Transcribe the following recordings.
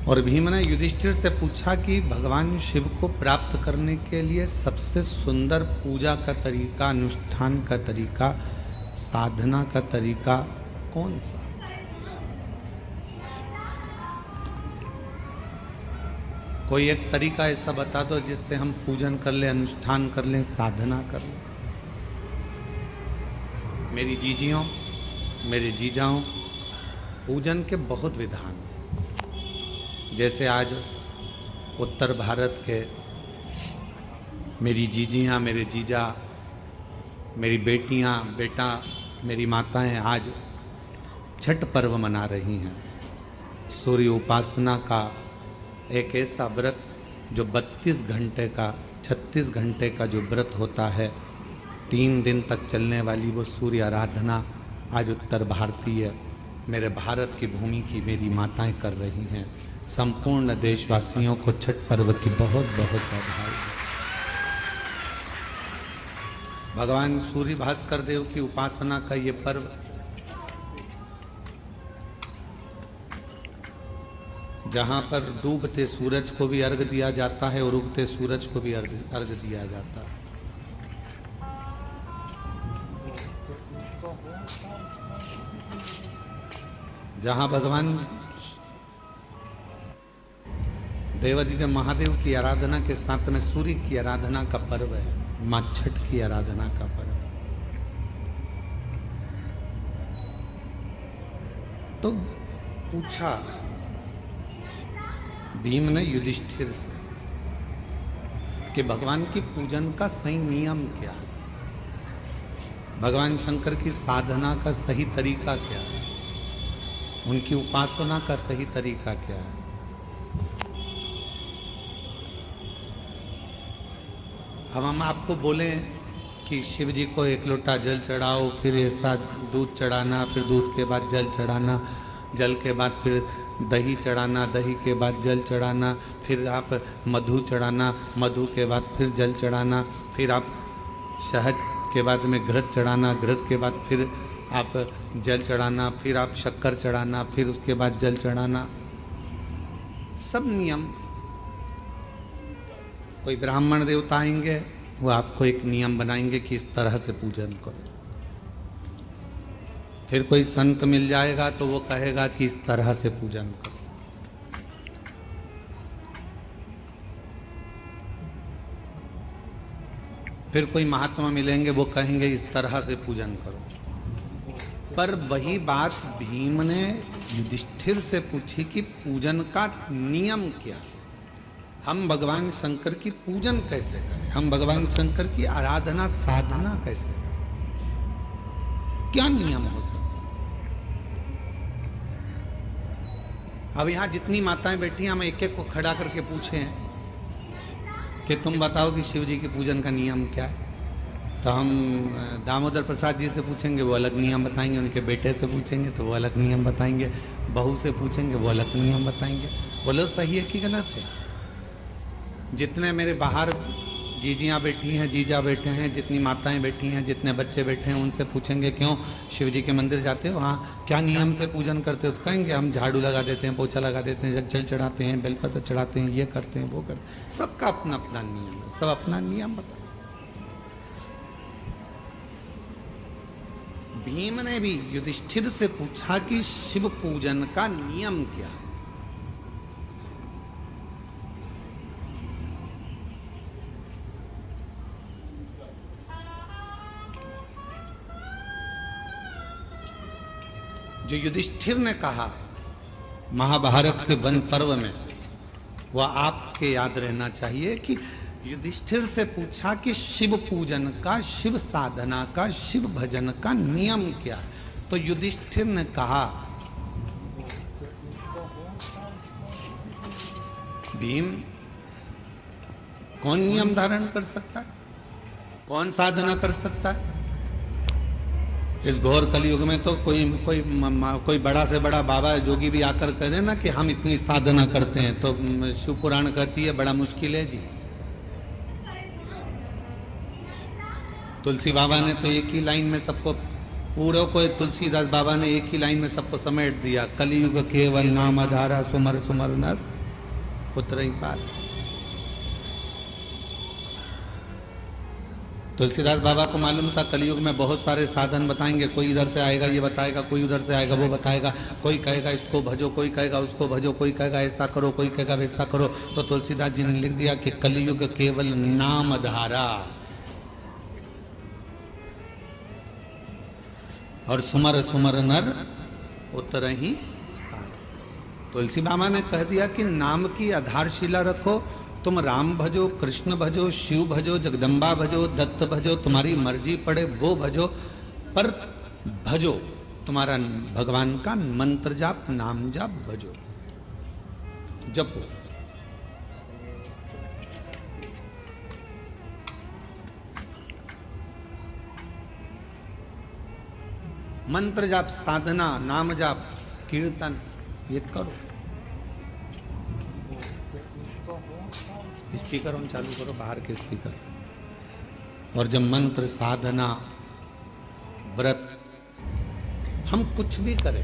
और भीम ने युधिष्ठिर से पूछा कि भगवान शिव को प्राप्त करने के लिए सबसे सुंदर पूजा का तरीका, अनुष्ठान का तरीका, साधना का तरीका कौन सा? कोई एक तरीका ऐसा बता दो जिससे हम पूजन कर लें, अनुष्ठान कर लें, साधना कर लें। मेरी जीजियों, मेरे जीजाओं, पूजन के बहुत विधान। जैसे आज उत्तर भारत के मेरी जीजियाँ, मेरे जीजा, मेरी बेटियाँ, बेटा, मेरी माताएं आज छठ पर्व मना रही हैं। सूर्य उपासना का एक ऐसा व्रत जो 32 घंटे का, 36 घंटे का जो व्रत होता है, 3 दिन तक चलने वाली वो सूर्य आराधना आज उत्तर भारतीय, मेरे भारत की भूमि की मेरी माताएं कर रही हैं। संपूर्ण देशवासियों को छठ पर्व की बहुत बहुत बधाई। भगवान सूर्य भास्कर देव की उपासना का ये पर्व जहाँ पर डूबते सूरज को भी अर्घ दिया जाता है और उगते सूरज को भी अर्घ दिया जाता है। जहाँ भगवान देवादिदेव महादेव की आराधना के साथ में सूर्य की आराधना का पर्व है, माँ छठ की आराधना का पर्व है। तो पूछा भीम ने युधिष्ठिर से कि भगवान की पूजन का सही नियम क्या है, भगवान शंकर की साधना का सही तरीका क्या है, उनकी उपासना का सही तरीका क्या है। अब हम आपको बोलें कि शिव जी को 1 लोटा जल चढ़ाओ, फिर ऐसा दूध चढ़ाना, फिर दूध के बाद जल चढ़ाना, जल के बाद फिर दही चढ़ाना, दही के बाद जल चढ़ाना, फिर आप मधु चढ़ाना, मधु के बाद फिर जल चढ़ाना, फिर आप शहद के बाद में घृत चढ़ाना, घृत के बाद फिर आप जल चढ़ाना, फिर आप शक्कर चढ़ाना, फिर उसके बाद जल चढ़ाना। सब नियम। कोई ब्राह्मण देवता आएंगे, वो आपको एक नियम बनाएंगे कि इस तरह से पूजन करो। फिर कोई संत मिल जाएगा तो वो कहेगा कि इस तरह से पूजन करो। फिर कोई महात्मा मिलेंगे, वो कहेंगे इस तरह से पूजन करो। पर वही बात भीम ने युधिष्ठिर से पूछी कि पूजन का नियम क्या, हम भगवान शंकर की पूजन कैसे करें, हम भगवान शंकर की आराधना साधना कैसे करें, क्या नियम हो सकता। अब यहां जितनी माताएं बैठी हैं, हम एक एक को खड़ा करके पूछे हैं कि तुम बताओ कि शिव जी के पूजन का नियम क्या है। तो हम दामोदर प्रसाद जी से पूछेंगे, वो अलग नियम बताएंगे, उनके बेटे से पूछेंगे तो वो अलग नियम बताएंगे, बहू से पूछेंगे वो अलग नियम बताएंगे। बोलो सही है कि गलत है। जितने मेरे बाहर जीजियाँ बैठी हैं, जीजा बैठे हैं, जितनी माताएं बैठी हैं, जितने बच्चे बैठे हैं, उनसे पूछेंगे क्यों शिव जी के मंदिर जाते हो, हाँ क्या नियम से पूजन करते हो, तो कहेंगे हम झाड़ू लगा देते हैं, पोछा लगा देते हैं, जल चढ़ाते हैं, बेलपत्र चढ़ाते हैं, ये करते हैं, वो करते हैं। सबका अपना अपना नियम है, सब अपना नियम बता। भीम ने भी युधिष्ठिर से पूछा कि शिव पूजन का नियम क्या है। जो युधिष्ठिर ने कहा महाभारत के वन पर्व में, वह आपके याद रहना चाहिए कि युधिष्ठिर से पूछा कि शिव पूजन का, शिव साधना का, शिव भजन का नियम क्या है। तो युधिष्ठिर ने कहा, भीम कौन नियम धारण कर सकता है, कौन साधना कर सकता है। इस घोर कलयुग में तो कोई बड़ा से बड़ा बाबा जोगी भी आकर कह दे ना कि हम इतनी साधना करते हैं, तो शिव पुराण कहती है बड़ा मुश्किल है जी। तुलसी बाबा ने तो एक ही लाइन में सबको, पूरे को तुलसीदास बाबा ने एक ही लाइन में सबको समेट दिया, कलयुग केवल नाम आधारा सुमर सुमर नर उतरई पार। तुलसीदास बाबा को मालूम था कलयुग में बहुत सारे साधन बताएंगे, कोई इधर से आएगा ये बताएगा, कोई उधर से आएगा वो बताएगा, कोई कहेगा इसको भजो, कोई कहेगा उसको भजो, कोई कहेगा ऐसा करो, कोई कहेगा वैसा करो। तो तुलसीदास जी ने लिख दिया कि कलयुग केवल नाम धारा और सुमर सुमर नर उतरहि पार। तुलसी बाबा ने कह दिया कि नाम की आधारशिला रखो, तुम राम भजो, कृष्ण भजो, शिव भजो, जगदम्बा भजो, दत्त भजो, तुम्हारी मर्जी पड़े वो भजो, पर भजो तुम्हारा भगवान का मंत्र जाप, नाम जाप भजो, जपो। मंत्र जाप, साधना, नाम जाप, कीर्तन ये करो। स्पीकर ऑन चालू करो, बाहर के स्पीकर। और जब मंत्र, साधना, व्रत, हम कुछ भी करें,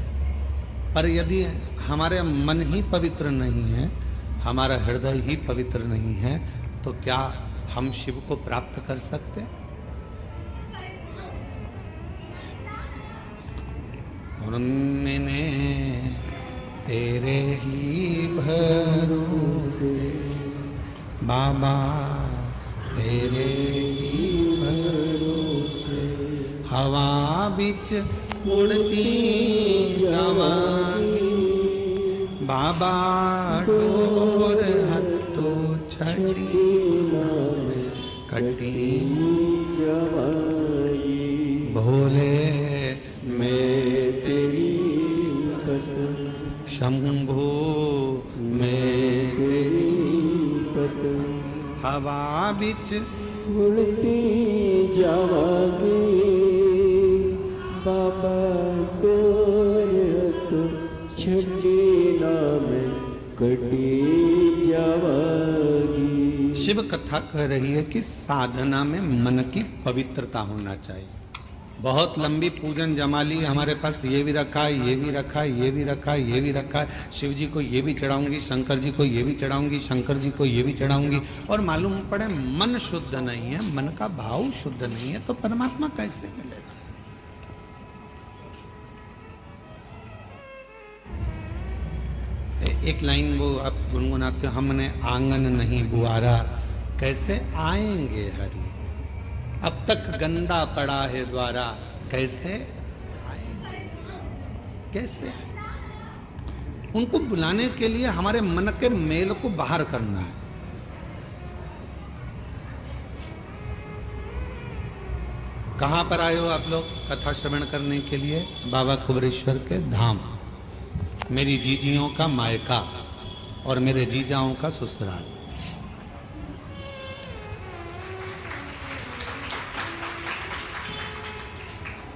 पर यदि हमारे मन ही पवित्र नहीं है, हमारा हृदय ही पवित्र नहीं है, तो क्या हम शिव को प्राप्त कर सकते हैं? और मैंने तेरे ही भरोसे बाबा, तेरे ही भरोसे हवा बिच उड़ती जावांगी, बाबा डोर हत्तो छड़ी कटी जावांगी, भोले मैं तेरी शंभू मैं तेरी हवा बिच उड़ती जावागी, बाबा डोर तो छड़ी नाम कटी जावागी। शिव कथा कह रही है कि साधना में मन की पवित्रता होना चाहिए। बहुत लंबी पूजन जमाली हमारे पास, ये भी रखा है, ये भी रखा है, ये भी रखा है, ये भी रखा है, शिव जी को ये भी चढ़ाऊंगी, शंकर जी को ये भी चढ़ाऊंगी, शंकर जी को ये भी चढ़ाऊंगी, और मालूम पड़े मन शुद्ध नहीं है, मन का भाव शुद्ध नहीं है, तो परमात्मा कैसे मिलेगा? एक लाइन वो आप गुनगुनाते हो, हमने आंगन नहीं बुआरा, कैसे आएंगे हरि, अब तक गंदा पड़ा है द्वारा, कैसे आएंगे, कैसे? उनको बुलाने के लिए हमारे मन के मेल को बाहर करना है। कहां पर आए हो आप लोग कथा श्रवण करने के लिए? बाबा कुबरेश्वर के धाम, मेरी जीजियों का मायका और मेरे जीजाओं का ससुराल।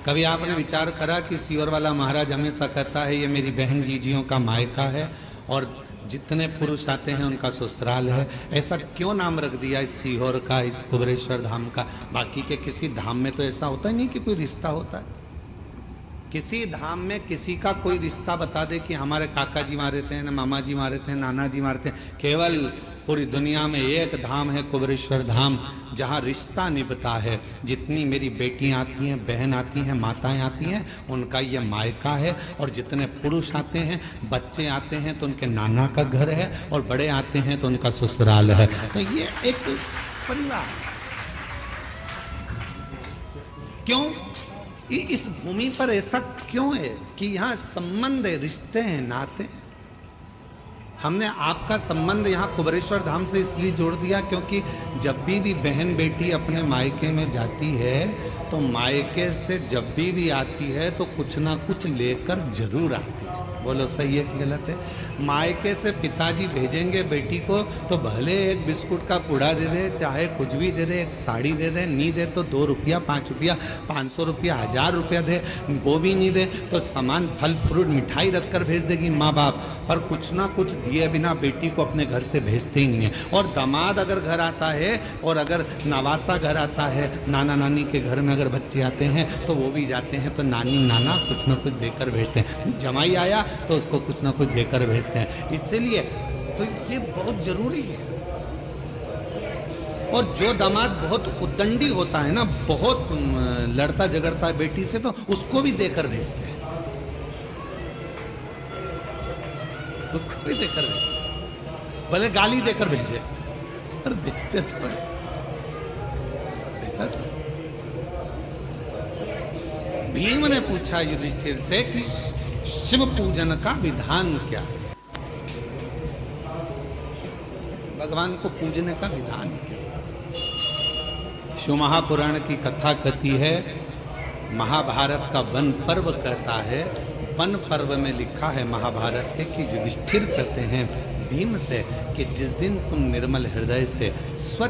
कभी आपने विचार करा कि सीहोर वाला महाराज हमेशा कहता है ये मेरी बहन जीजियों का मायका है और जितने पुरुष आते हैं उनका ससुराल है, ऐसा क्यों नाम रख दिया इस सीहोर का, इस कुबरेश्वर धाम का? बाकी के किसी धाम में तो ऐसा होता ही नहीं कि कोई रिश्ता होता है। किसी धाम में किसी का कोई रिश्ता बता दे कि हमारे काका जी वहाँ रहते हैं, मामा जी वहाँ रहते हैं, नाना जी वहाँ रहते हैं। केवल पूरी दुनिया में एक धाम है कुबरेश्वर धाम, जहाँ रिश्ता निभता है। जितनी मेरी बेटियाँ आती हैं, बहन आती हैं, माताएं आती हैं, उनका ये मायका है। और जितने पुरुष आते हैं, बच्चे आते हैं तो उनके नाना का घर है, और बड़े आते हैं तो उनका ससुराल है। तो ये एक परिवार। क्यों इस भूमि पर ऐसा क्यों है कि यहाँ संबंध है, रिश्ते हैं, नाते हैं? हमने आपका संबंध यहाँ कुबरेश्वर धाम से इसलिए जोड़ दिया क्योंकि जब भी बहन बेटी अपने मायके में जाती है तो मायके से जब भी आती है तो कुछ ना कुछ लेकर जरूर आती है। बोलो सही है कि गलत है? मायके से पिताजी भेजेंगे बेटी को तो भले एक बिस्कुट का कूड़ा दे दे, चाहे कुछ भी दे दे, एक साड़ी दे दे, नहीं दे तो 2 रुपया, 5 रुपया, 500 रुपया, 1000 रुपया दे, वो भी नहीं दे तो सामान, फल फ्रूट, मिठाई रखकर भेज देगी माँ बाप। पर कुछ ना कुछ दिए बिना बेटी को अपने घर से भेजते ही नहीं है। और दामाद अगर घर आता है और अगर नवासा घर आता है, नाना नानी के घर में अगर बच्चे आते हैं तो वो भी जाते हैं तो नानी नाना कुछ ना कुछ देकर भेजते हैं। जमाई आया तो उसको कुछ ना कुछ देकर भेजते हैं। इसलिए तो ये बहुत जरूरी है। और जो दामाद बहुत उद्दंडी होता है ना, बहुत लड़ता झगड़ता है बेटी से, तो उसको भी देकर भेजते हैं, उसको भी देकर भेजते, भले गाली देकर भेजे, पर भेजते तो है। देखा तो भीम ने पूछा युधिष्ठिर से कि शिव पूजन का विधान क्या है, भगवान को पूजने का विधान क्या है। शिव महापुराण की कथा कहती है, महाभारत का वन पर्व कहता है, वन पर्व में लिखा है महाभारत के कि युधिष्ठिर कहते हैं भीम से कि जिस दिन तुम निर्मल हृदय से स्वच्छ